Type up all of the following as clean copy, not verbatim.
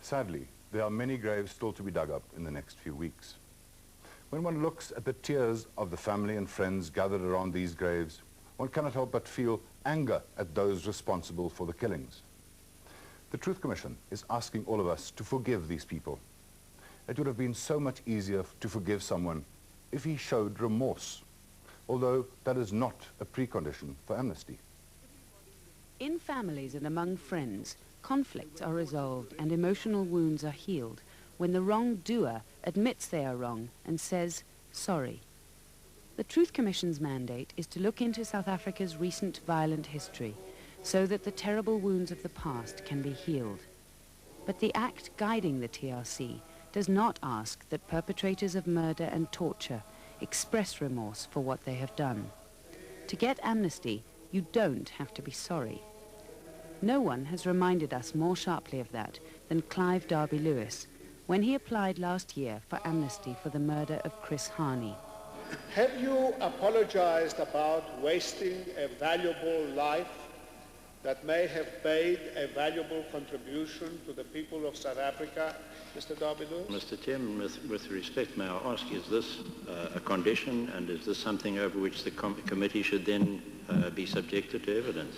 Sadly, there are many graves still to be dug up in the next few weeks. When one looks at the tears of the family and friends gathered around these graves, one cannot help but feel anger at those responsible for the killings. The Truth Commission is asking all of us to forgive these people. It would have been so much easier to forgive someone if he showed remorse, although that is not a precondition for amnesty. In families and among friends, conflicts are resolved and emotional wounds are healed when the wrongdoer admits they are wrong and says, sorry. The Truth Commission's mandate is to look into South Africa's recent violent history so that the terrible wounds of the past can be healed. But the act guiding the TRC does not ask that perpetrators of murder and torture express remorse for what they have done. To get amnesty, you don't have to be sorry. No one has reminded us more sharply of that than Clive Derby-Lewis when he applied last year for amnesty for the murder of Chris Hani. Have you apologized about wasting a valuable life that may have made a valuable contribution to the people of South Africa, Mr. Derby-Lewis? Mr. Chairman, with respect, may I ask, is this a condition, and is this something over which the committee should then be subjected to evidence?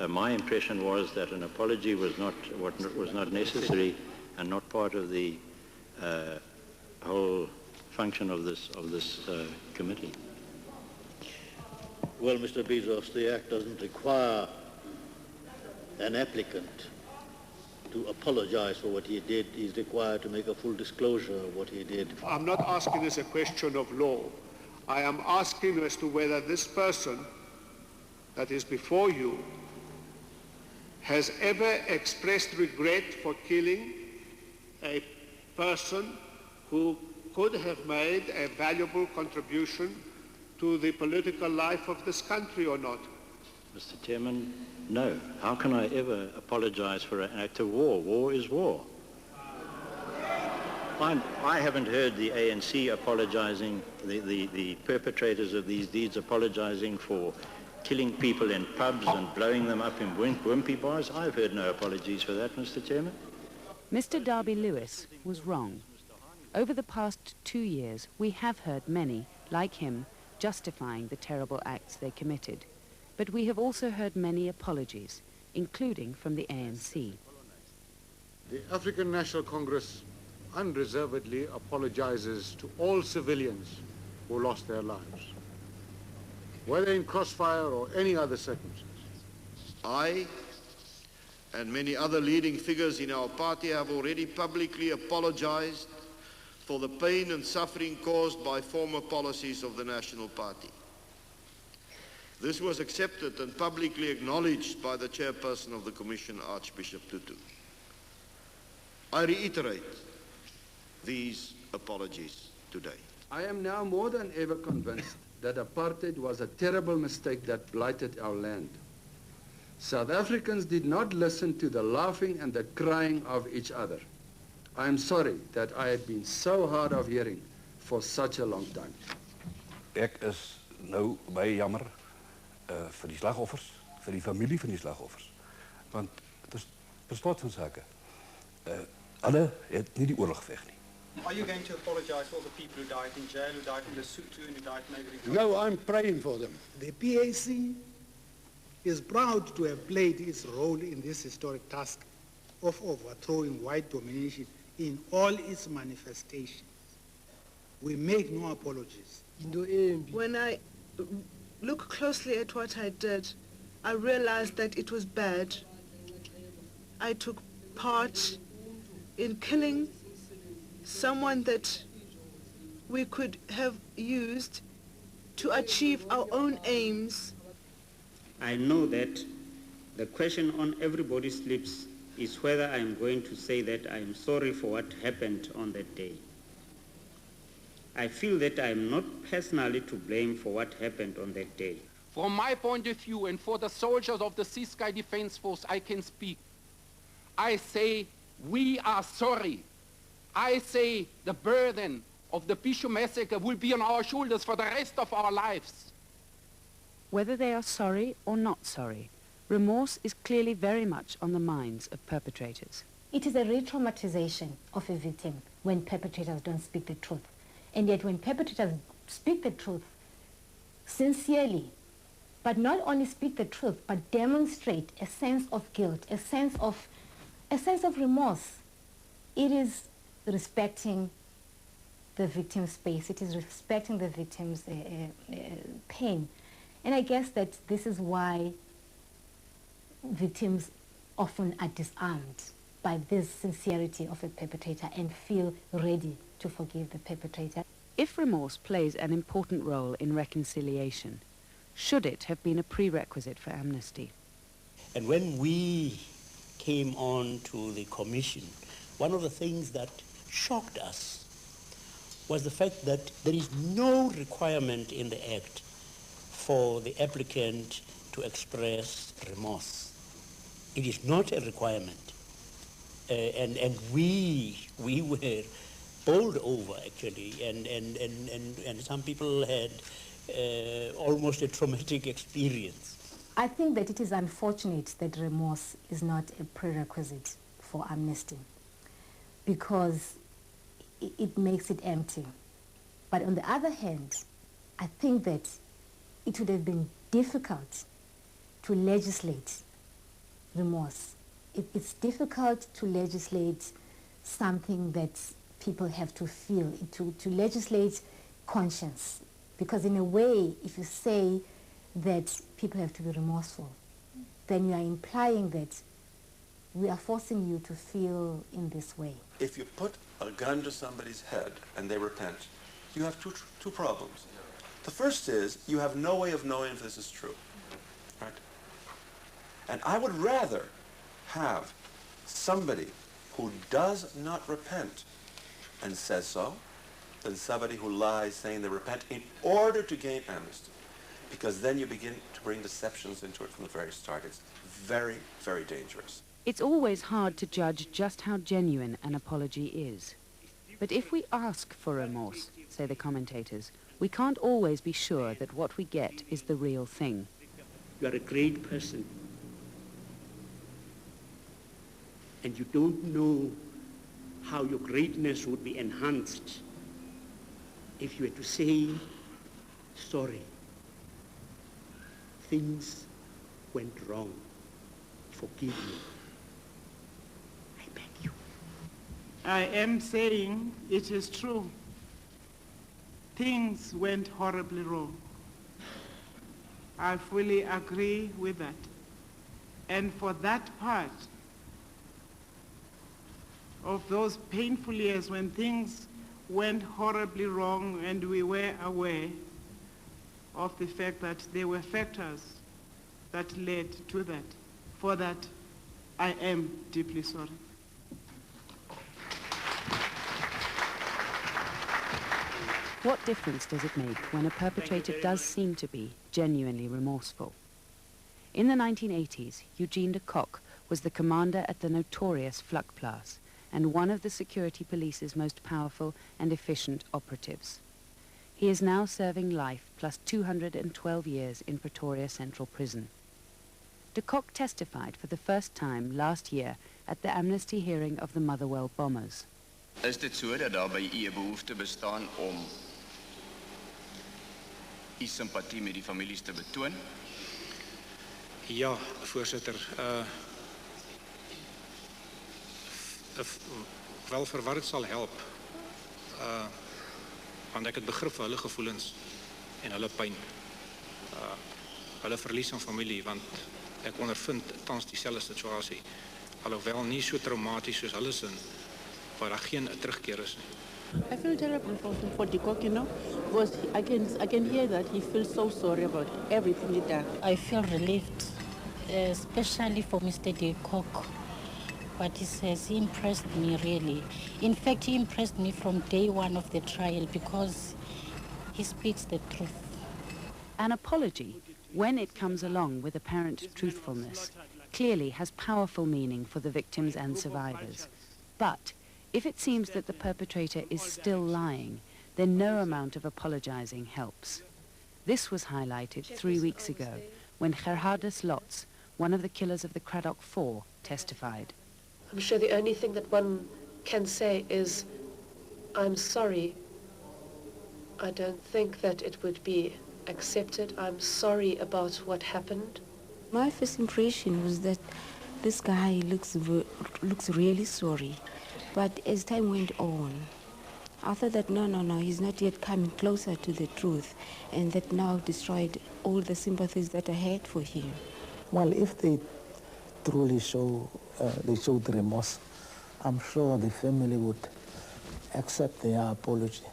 My impression was that an apology was not necessary and not part of the whole function of this committee. Well, Mr. Bezos, the Act doesn't require an applicant to apologize for what he did. He's required to make a full disclosure of what he did. I'm not asking this a question of law. I am asking as to whether this person that is before you has ever expressed regret for killing a person who could have made a valuable contribution to the political life of this country or not? Mr. Chairman, no. How can I ever apologize for an act of war? War is war. I haven't heard the ANC apologizing, the perpetrators of these deeds apologizing for killing people in pubs and blowing them up in wimpy bars. I've heard no apologies for that, Mr. Chairman. Mr. Derby-Lewis was wrong. Over the past 2 years, we have heard many, like him, justifying the terrible acts they committed. But we have also heard many apologies, including from the ANC. The African National Congress unreservedly apologizes to all civilians who lost their lives, whether in crossfire or any other circumstance. I and many other leading figures in our party have already publicly apologized for the pain and suffering caused by former policies of the National Party. This was accepted and publicly acknowledged by the chairperson of the Commission, Archbishop Tutu. I reiterate these apologies today. I am now more than ever convinced that apartheid was a terrible mistake that blighted our land. South Africans did not listen to the laughing and the crying of each other. I am sorry that I have been so hard of hearing for such a long time. Ek is nou baie jammer vir die slagoffers, vir die familie van die slagoffers. Want het is per slot van sake. Hulle het nie die oorlog geveg nie. Are you going to apologize for all the people who died in jail, who died in Lesotho, and who died maybe in... No, I'm praying for them. The PAC is proud to have played its role in this historic task of overthrowing white domination in all its manifestations. We make no apologies. When I look closely at what I did, I realized that it was bad. I took part in killing someone that we could have used to achieve our own aims. I know that the question on everybody's lips is whether I am going to say that I am sorry for what happened on that day. I feel that I am not personally to blame for what happened on that day. From my point of view and for the soldiers of the Sea Sky Defense Force, I can speak. I say we are sorry. I say the burden of the Pisho massacre will be on our shoulders for the rest of our lives. Whether they are sorry or not sorry, remorse is clearly very much on the minds of perpetrators. It is a re-traumatization of a victim when perpetrators don't speak the truth. And yet when perpetrators speak the truth sincerely, but not only speak the truth, but demonstrate a sense of guilt, a sense of remorse, it is respecting the victim's space, it is respecting the victim's pain. And I guess that this is why victims often are disarmed by this sincerity of a perpetrator and feel ready to forgive the perpetrator. If remorse plays an important role in reconciliation, should it have been a prerequisite for amnesty? And when we came on to the commission, one of the things that shocked us was the fact that there is no requirement in the Act for the applicant to express remorse. It is not a requirement. And we were bowled over, actually, and some people had almost a traumatic experience. I think that it is unfortunate that remorse is not a prerequisite for amnesty because it makes it empty. But on the other hand, I think that it would have been difficult to legislate remorse. It's difficult to legislate something that people have to feel, to legislate conscience. Because in a way, if you say that people have to be remorseful, then you are implying that we are forcing you to feel in this way. If you put a gun to somebody's head and they repent, you have two problems. The first is you have no way of knowing if this is true, right? And I would rather have somebody who does not repent and says so than somebody who lies saying they repent in order to gain amnesty. Because then you begin to bring deceptions into it from the very start. It's very, very dangerous. It's always hard to judge just how genuine an apology is. But if we ask for remorse, say the commentators, we can't always be sure that what we get is the real thing. You are a great person. And you don't know how your greatness would be enhanced if you were to say, sorry, things went wrong, forgive me. I beg you. I am saying it is true. Things went horribly wrong. I fully agree with that. And for that part of those painful years when things went horribly wrong and we were aware of the fact that there were factors that led to that. For that, I am deeply sorry. What difference does it make when a perpetrator does seem to be genuinely remorseful? In the 1980s, Eugene de Kock was the commander at the notorious Vlakplaas and one of the security police's most powerful and efficient operatives. He is now serving life plus 212 years in Pretoria Central Prison. De Kock testified for the first time last year at the amnesty hearing of the Motherwell bombers. Is dit so dat daar by u 'n behoefte bestaan om u simpatie met die families te betoon? Ja, voorsitter. Wel vir wat dit sal help. Want ek het begrip vir hulle gevoelens en hulle pyn. Hulle verlies aan familie, want ek ondervind tans dieselfde situasie. Alhoewel nie so traumaties soos hulle sin, waar daar geen terugkeer is nie. I feel terrible for de Kock, you know, because I can hear that he feels so sorry about everything he done. I feel relieved, especially for Mr. de Kock. But he says he impressed me really. In fact, he impressed me from day one of the trial because he speaks the truth. An apology, when it comes along with apparent truthfulness, clearly has powerful meaning for the victims and survivors. But if it seems that the perpetrator is still lying, then no amount of apologizing helps. This was highlighted 3 weeks ago when Gerhardus Lotz, one of the killers of the Cradock Four, testified. I'm sure the only thing that one can say is, I'm sorry. I don't think that it would be accepted. I'm sorry about what happened. My first impression was that this guy looks really sorry. But as time went on, I thought that no, he's not yet coming closer to the truth, and that now destroyed all the sympathies that I had for him. Well, if they truly showed remorse, I'm sure the family would accept their apology.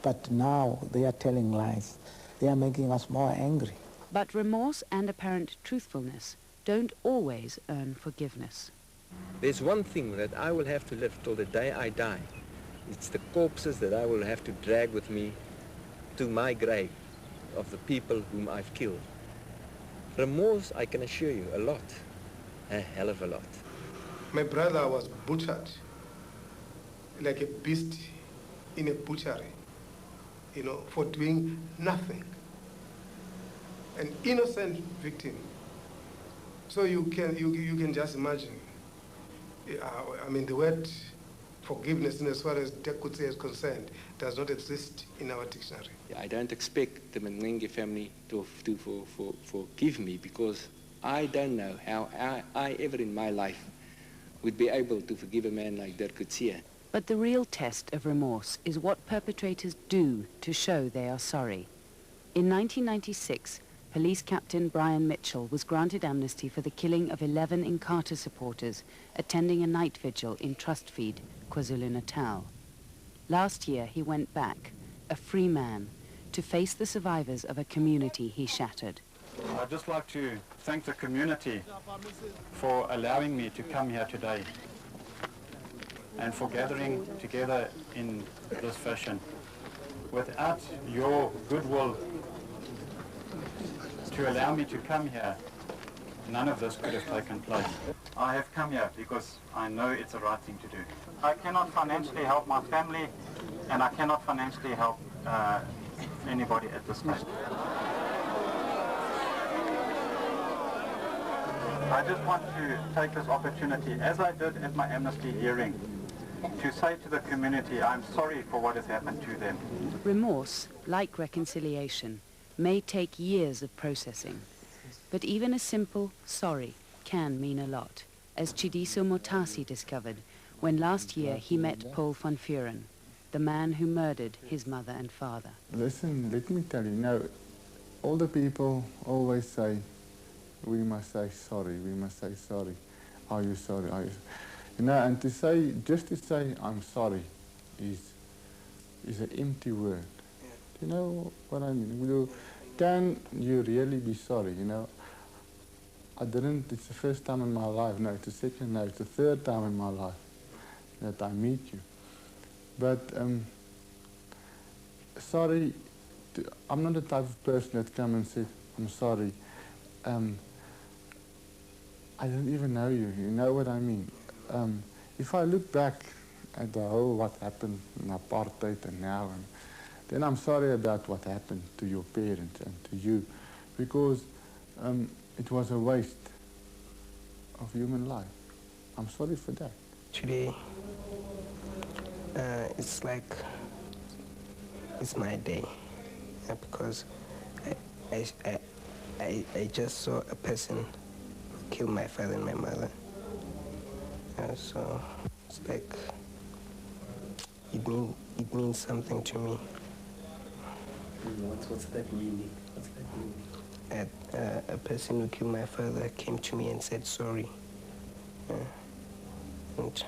But now they are telling lies. They are making us more angry. But remorse and apparent truthfulness don't always earn forgiveness. There's one thing that I will have to live till the day I die. It's the corpses that I will have to drag with me to my grave of the people whom I've killed. Remorse, I can assure you, a lot. A hell of a lot. My brother was butchered like a beast in a butchery, you know, for doing nothing. An innocent victim. So you can just imagine. I mean, the word forgiveness, in as far as Dekutse is concerned, does not exist in our dictionary. I don't expect the Mnenge family to forgive me, because I don't know how I ever in my life would be able to forgive a man like Dekutse. But the real test of remorse is what perpetrators do to show they are sorry. In 1996, Police Captain Brian Mitchell was granted amnesty for the killing of 11 Inkatha supporters attending a night vigil in Trustfeed, KwaZulu-Natal. Last year, he went back, a free man, to face the survivors of a community he shattered. I'd just like to thank the community for allowing me to come here today and for gathering together in this fashion. Without your goodwill to allow me to come here, none of this could have taken place. I have come here because I know it's the right thing to do. I cannot financially help my family, and I cannot financially help anybody at this stage. I just want to take this opportunity, as I did at my amnesty hearing, to say to the community, I'm sorry for what has happened to them. Remorse, like reconciliation, may take years of processing. But even a simple sorry can mean a lot, as Chidiso Motasi discovered when last year he met Paul van Vuren, the man who murdered his mother and father. Listen, let me tell you, all the people always say, we must say sorry, we must say sorry. Are you sorry? Are you sorry? And to say, just to say I'm sorry is an empty word. Do you know what I mean? Can you really be sorry? It's the first time in my life, no, it's the second, no, it's the third time in my life that I meet you. But sorry, I'm not the type of person that come and say, I'm sorry. I don't even know you, you know what I mean? If I look back at the whole what happened in apartheid and now, then I'm sorry about what happened to your parents and to you, because it was a waste of human life. I'm sorry for that. Today, it's like, it's my day, because I just saw a person kill my father and my mother. So it's like, it means something to me. What's that meaning? What's that meaning? A person who killed my father came to me and said sorry. And